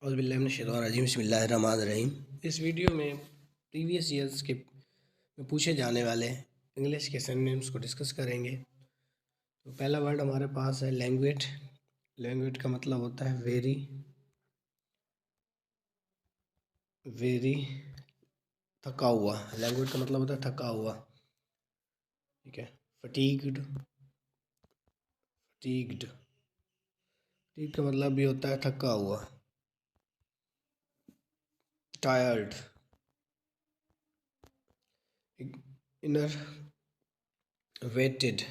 औज़ुबिल्लाहि बिस्मिल्लाहिर्रहमानिर्रहीम। इस वीडियो में प्रीवियस ईयर्स के में पूछे जाने वाले इंग्लिश के सिनोनिम्स को डिस्कस करेंगे। तो पहला वर्ड हमारे पास है लैंग्वेज। लैंग्वेज का मतलब होता है वेरी, वेरी थका हुआ। लैंग्वेज का मतलब होता है थका हुआ, ठीक है। फटीग्ड, फटीग्ड, फटीग का मतलब भी होता है थका हुआ। Tired, enervated,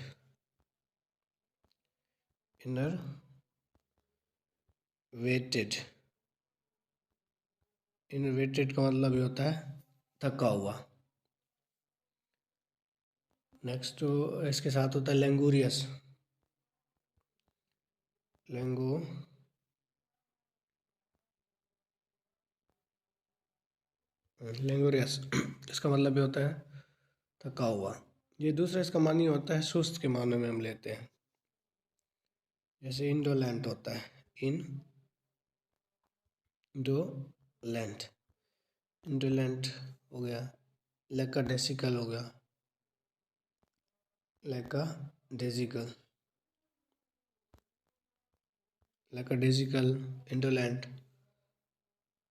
enervated, enervated का मतलब भी होता है थका हुआ। नेक्स्ट तो इसके साथ होता है लैंगूरियस। लैंगो लैंगोरियस इसका मतलब भी होता है थका हुआ। ये दूसरा इसका मानी होता है सुस्त के माने में हम लेते हैं। जैसे इंडोलेंट होता है, इंडोलेंट, इंडोलेंट हो गया। लैकाडेसिकल हो गया, लैकाडेसिकल, लैकाडेसिकल, इंडोलेंट,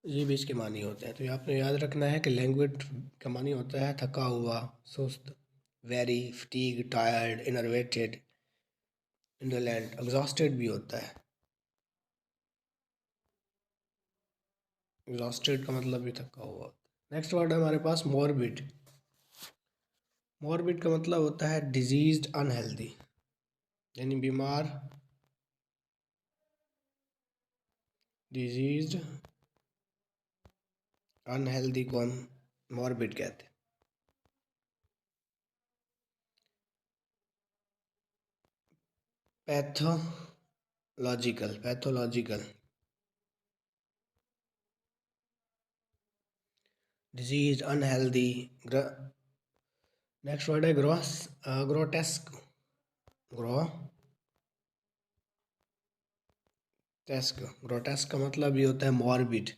ये भी इसके मानी होते हैं। तो ये आपने याद रखना है कि लैंग्वेज का मानी होता है थका हुआ, सुस्त, very, fatigue, tired, innervated, indolent, exhausted भी होता है। एग्जॉस्टेड का मतलब भी थका हुआ। नेक्स्ट वर्ड है हमारे पास मॉर्बिड। मॉर्बिड का मतलब होता है डिजीज्ड, अनहेल्दी, यानी बीमार, डिजीज्ड, अनहेल्दी को हम मॉर्बिड कहते हैं। Pathological, pathological, disease, unhealthy. Next word है ग्रोटेस्क। ग्रोटेस्क का मतलब ये होता है मॉर्बिड,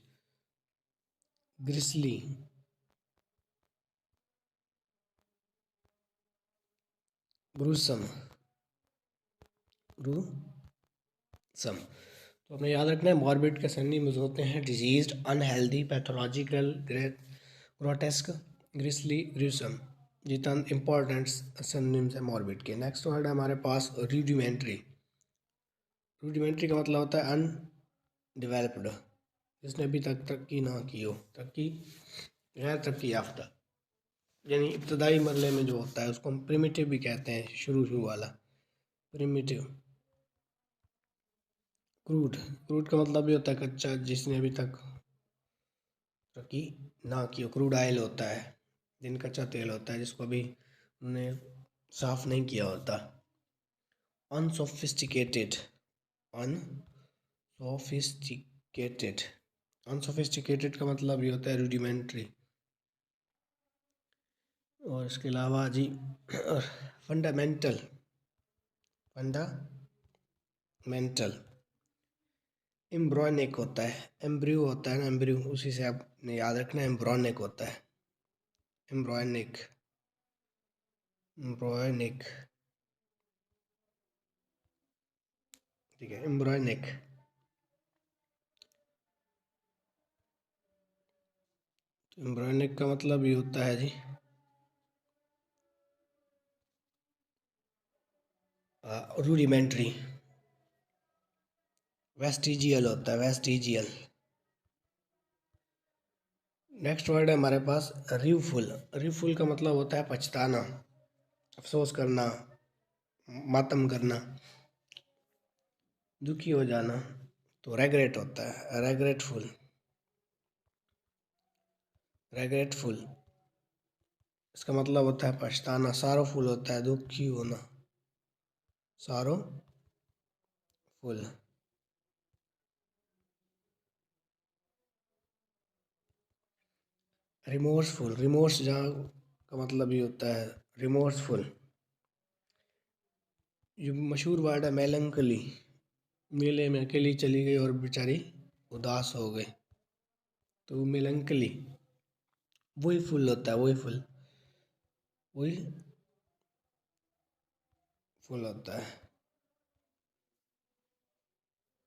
ग्रिसली, ग्रूसम, ग्रूसम। तो हमें याद रखना है मॉर्बिड के सिनोनिम्स होते हैं diseased, unhealthy, pathological, grotesque, grisly, gruesome. जितना इंपॉर्टेंट सिनोनिम्स है मॉर्बिड के। नेक्स्ट वर्ड है हमारे पास रूडिमेंट्री। रूडिमेंट्री का मतलब होता है अनडेवलप्ड, जिसने अभी तक तरक्की ना की हो, तरक्की, गैर तरक्की याफ्ता, यानी इब्तदाई मरले में जो होता है उसको हम प्रिमिटिव भी कहते हैं, शुरू वाला प्रिमिटिव। क्रूड, क्रूड का मतलब भी होता है कच्चा, जिसने अभी तक तरक्की ना की हो। क्रूड ऑयल होता है, दिन कच्चा तेल होता है जिसको अभी उन्होंने साफ नहीं किया होता। अनसोफिस्टिकेटेड, अनसोफिस्टिकेटेड, अनसोफिस्टिकेटेड का मतलब ये होता है रूडिमेंट्री। और इसके अलावा जी फंडामेंटल, फंडामेंटल, एम्ब्रॉयनिक होता है, एम्ब्रियो होता है ना, एम्ब्रियो, उसी से आपने याद रखना है एम्ब्रॉयनिक होता है, एम्ब्रॉयनिक, एम्ब्रॉयनिक, ठीक है, एम्ब्रॉयनिक। तो एम्ब्रॉयनिक का मतलब ये होता है जी रूडिमेंट्री। वेस्टिजियल होता है, वेस्टिजियल। नेक्स्ट वर्ड है हमारे पास रिवफुल। रिवफुल का मतलब होता है पछताना, अफसोस करना, मातम करना, दुखी हो जाना। तो रेग्रेट होता है, रेग्रेटफुल, रेग्रेटफुल, इसका मतलब होता है पछताना। सारोफुल होता है दुखी होना, सारोफुल। रिमोर्सफुल, रिमोर्स जहाँ का मतलब ये होता है रिमोर्सफुल। ये मशहूर वर्ड है मेलंकली, मेले में अकेली चली गई और बेचारी उदास हो गए, तो मेलंकली, वही फुल होता है, वही फुल, वही फुल होता है।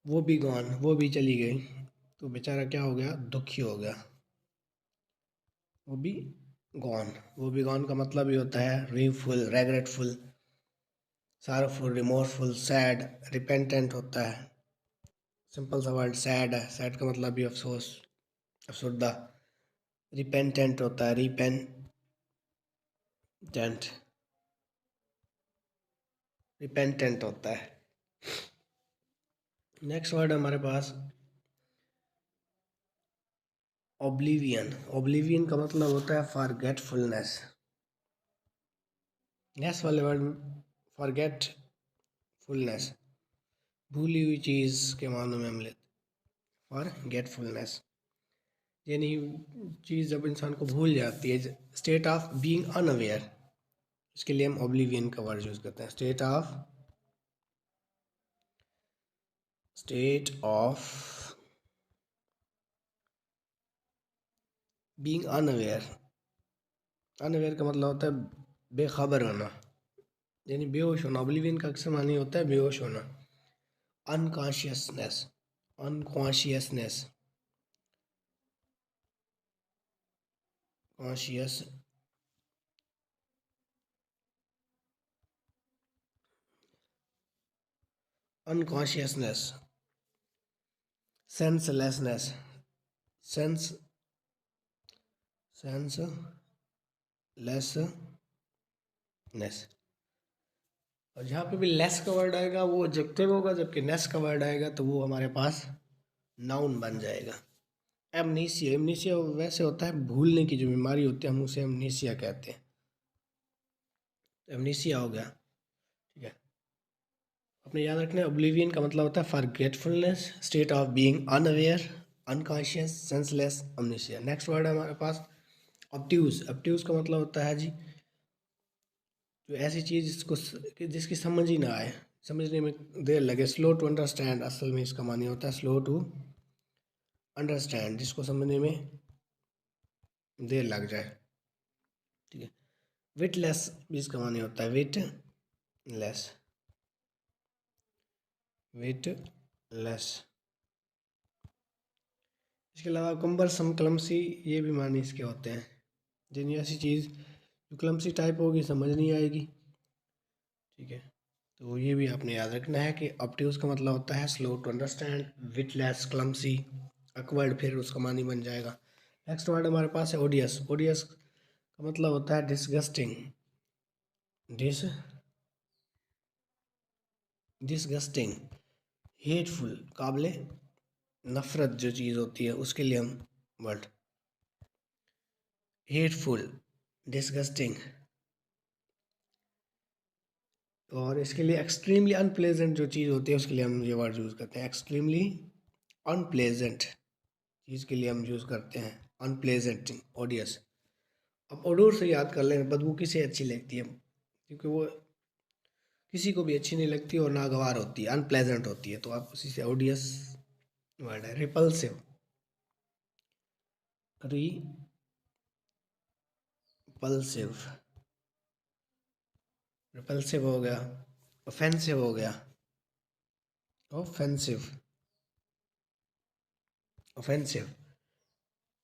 वो भी गॉन, वो भी चली गई, तो बेचारा क्या हो गया, दुखी हो गया। वो भी गॉन, वो भी गॉन का मतलब ये होता है रीफुल, रेग्रेटफुल, सारोफुल, रिमोर्सफुल, सैड, रिपेंटेंट होता है। सिंपल सा वर्ड सैड है, सैड का मतलब भी अफसोस, अफसुर्दा। रिपेंटेंट होता है, रिपेंटेंट होता है। नेक्स्ट वर्ड हमारे पास ओब्लिवियन। ओब्लिवियन का मतलब होता है फॉरगेटफुलनेस। नेक्स्ट वाले वर्ड फॉरगेटफुलनेस, भूली हुई चीज़ के मानों में हम लेते, फॉरगेटफुलनेस यानी चीज़ जब इंसान को भूल जाती है, स्टेट ऑफ बीइंग अनअवेयर, इसके लिए हम ओब्लिवियन का वर्ड यूज़ करते हैं। State of being unaware, unaware का मतलब होता है बेखबर होना, यानी बेहोश होना। ओब्लिवियन का अक्सर मानी होता है बेहोश होना। Unconsciousness, unconsciousness, conscious, unconsciousness, senselessness, sense senselessness. और जहाँ पे भी लेस का वर्ड आएगा वो एडजेक्टिव होगा, जबकि नेस का वर्ड आएगा तो वो हमारे पास नाउन बन जाएगा। एमनीसिया, एमनीसिया वैसे होता है भूलने की जो बीमारी होती है, हम उसे एमनीसिया कहते हैं। एमनीसिया हो गया, ठीक है। अपने याद रखना है ओब्लिवियन का मतलब होता है forgetfulness, state of being unaware, unconscious, senseless, amnesia. Next word है हमारे पास ऑब्ट्यूज। ऑब्ट्यूज का मतलब होता है जी जो ऐसी चीज़ जिसकी समझ ही ना आए, समझने में देर लगे। स्लो टू अंडरस्टैंड, असल में इसका मानी होता है स्लो टू अंडरस्टैंड, जिसको समझने में देर लग जाए, ठीक है। विटलेस भी इसका मानी होता है विटलेस, विटलेस। इसके अलावा कुम्बरसम, क्लमसी, ये भी मानी इसके होते हैं, जिन ऐसी चीज़ जो क्लमसी टाइप होगी समझ नहीं आएगी, ठीक है। तो ये भी आपने याद रखना है कि ऑब्ट्यूज का मतलब होता है slow to understand, witless, clumsy, awkward फिर उसका मानी बन जाएगा। नेक्स्ट वर्ड हमारे पास है ओडियस। ओडियस का मतलब होता है डिसगस्टिंग, डिसगस्टिंग, हेटफुल, काबिले नफ़रत जो चीज़ होती है उसके लिए हम वर्ड हेटफुल, डिसगस्टिंग। और इसके लिए एक्सट्रीमली अनप्लेजेंट जो चीज़ होती है उसके लिए हम ये वर्ड यूज़ करते हैं। एक्सट्रीमली अनप्लेजेंट चीज़ के लिए हम यूज़ करते हैं अनप्लेजेंट, ओडियस। अब ओडोर से याद कर लें, बदबू किसे अच्छी लगती है, क्योंकि वो किसी को भी अच्छी नहीं लगती और नागवार होती है, अनप्लेजेंट होती है, तो आप उसी से ओडियस वर्ड है। रिपल्सिव, रिपल्सिव, रिपल्सिव हो गया। ऑफेंसिव हो गया, offensive, offensive,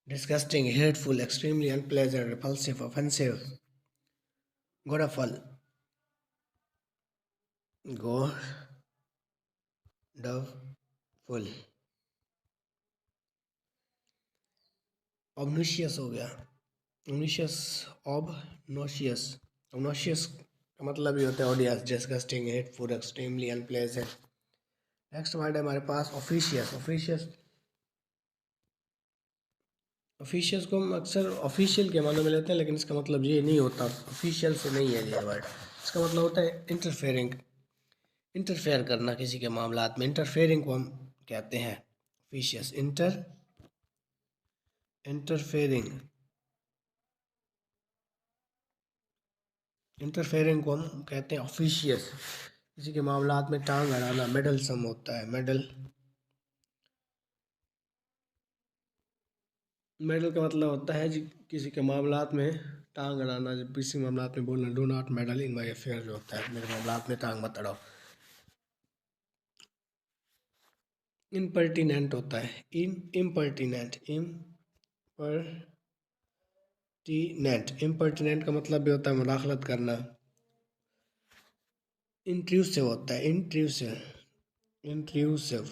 disgusting, hateful, extremely unpleasant, repulsive, offensive. Godawful, godawful. Obnoxious हो गया, ऑबनोशियस, ऑबनोशियस, ऑबनोशियस का मतलब ये होता है ऑडियस, disgusting, hateful, extremely unpleasant. Next word है हमारे पास ऑफिशियस। ऑफिशियस, ऑफिशियस को हम अक्सर ऑफिशियल के मानों में लेते हैं, लेकिन इसका मतलब ये नहीं होता, ऑफिशियल से नहीं है ये वर्ड। इसका मतलब होता है इंटरफेयरिंग, इंटरफेयर करना किसी के मामलात में, इंटरफेयरिंग को हम कहते हैं ऑफिशियस। इंटरफेयरिंग, इंटरफेयरिंग को हम कहते हैं ऑफिशियस। किसी के मामलात में टांग अड़ाना, मेडल सम होता है, मेडल मेडल का मतलब होता है जी किसी के मामलात में टांग अड़ाना, जब किसी मामलात में बोलना do not medal in my affair, जो होता है मेरे मामलात में टांग मत अड़ाओ। इम्पर्टिनेंट होता है इम्पर्टिनेंट इम्पर्टिनेंट का मतलब भी होता है मुदाखलत करना। इंट्रूसिव होता है इंट्रूसिव।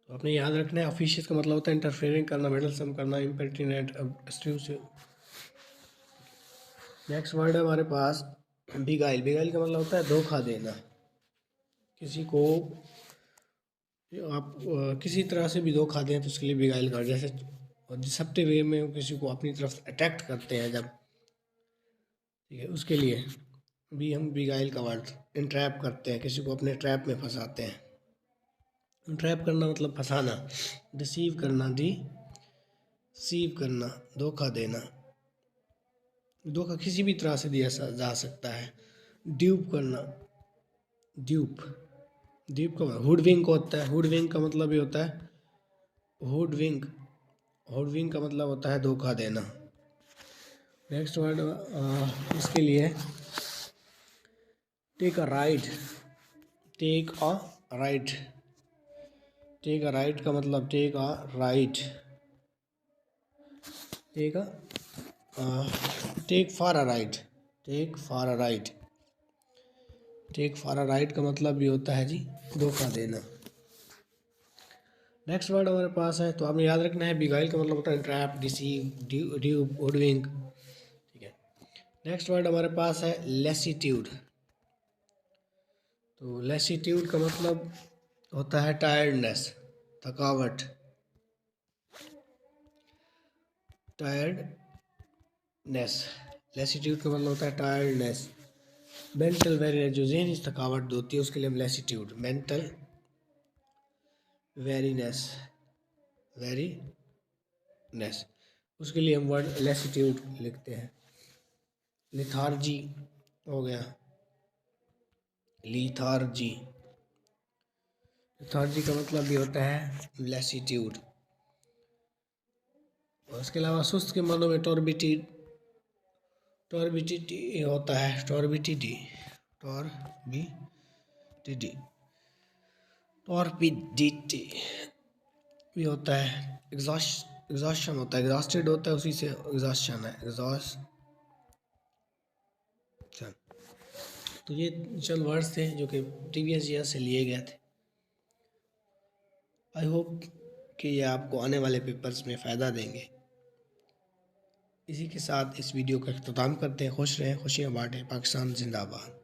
तो आपने याद रखना है ऑफिशियस का मतलब होता है इंटरफेयरिंग करना, मेडलसम करना, इम्पर्टिनेंट, एक्सक्लूसिव। नेक्स्ट वर्ड है हमारे पास बिगाइल। बिगाइल का मतलब होता है धोखा देना। किसी को आप किसी तरह से भी धोखा दें तो उसके लिए बिगाइल कर, जैसे डिसेप्टिव वे में किसी को अपनी तरफ अट्रैक्ट करते हैं जब, ठीक है, उसके लिए भी हम बिगाइल का वर्ड इंट्रैप करते हैं, किसी को अपने ट्रैप में फंसाते हैं। इंट्रैप करना मतलब फंसाना, डिसीव करना, धोखा देना। धोखा किसी भी तरह से दिया जा सकता है। ड्यूप करना, ड्यूप का हुडविंक होता है। हुडविंक का मतलब ये होता है हुडविंक का मतलब होता है धोखा देना। नेक्स्ट वर्ड इसके लिए take a ride. Take a ride का मतलब take a ride, take for a ride का मतलब भी होता है जी धोखा देना। नेक्स्ट वर्ड हमारे पास है, तो आपने याद रखना है बिगाइल का मतलब होता है ट्रैप, डिसीव, ड्यूप, हुडविंक, ठीक है। नेक्स्ट वर्ड हमारे पास है लेसीट्यूड। तो लेसीट्यूड का मतलब होता है टायर्डनेस, थकावट, लेसीट्यूड का मतलब होता है टायर्डनेस। मेंटल वेरीनेस, जो जहनी थकावट होती है उसके लिए हम लेसीट्यूड, मेंटल वेरीनेस उसके लिए हम वर्ड लेसीट्यूड लिखते हैं। लिथार्जी हो गया, लिथार्जी का मतलब भी होता है लेसीट्यूड। और उसके अलावा सुस्त के मानों में टॉर्बिडिटी होता है, टॉर्बिडिटी भी होता है। एग्जॉस्शन होता है, एग्जॉस्टेड होता है, उसी से एग्जॉस्शन है, एग्जॉस्शन। तो ये चंद वर्ड्स थे जो कि प्रीवियस ईयर से लिए गए थे। आई होप कि ये आपको आने वाले पेपर्स में फ़ायदा देंगे। इसी के साथ इस वीडियो का अख्ताम करते हैं। खुश रहें, खुशियाँ बांटें। पाकिस्तान जिंदाबाद।